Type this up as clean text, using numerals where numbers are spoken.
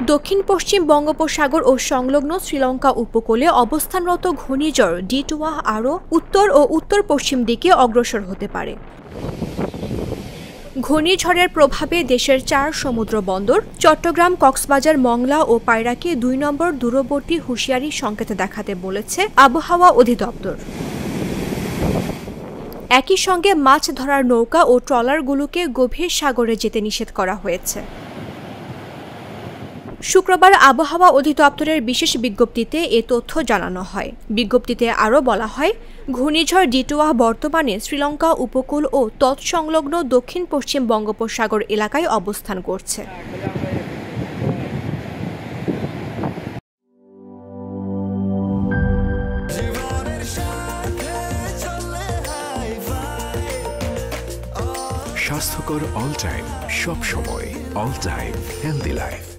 দক্ষিণ পশ্চিম বঙ্গোপসাগর ও সংলগ্ন শ্রীলঙ্কা উপকূলে অবস্থানরত ঘূর্ণিঝড় ডিটুয়া আরও উত্তর ও উত্তর পশ্চিম দিকে অগ্রসর হতে পারে। ঘূর্ণিঝড়ের প্রভাবে দেশের 4 সমুদ্র বন্দর চট্টগ্রাম, কক্সবাজার, মংলা ও পায়রাকে 2 নম্বর দূরবর্তী হুঁশিয়ারি সংকেত দেখাতে বলেছে আবহাওয়া অধিদপ্তর। একই সঙ্গে মাছ ধরার নৌকা ও ট্রলারগুলোকে গভীর সাগরে যেতে নিষেধ করা হয়েছে। শুক্রবার আবহাওয়া অধিদপ্তরের বিশেষ বিজ্ঞপ্তিতে এ তথ্য জানানো হয়। বিজ্ঞপ্তিতে আরও বলা হয়, ঘূর্ণিঝড় ডিটুয়া বর্তমানে শ্রীলঙ্কা উপকূল ও তৎসংলগ্ন দক্ষিণ পশ্চিম বঙ্গোপসাগর এলাকায় অবস্থান করছে। স্বাস্থ্যকর অল টাইম, সব সময় অল টাইম হেলদি লাইফ।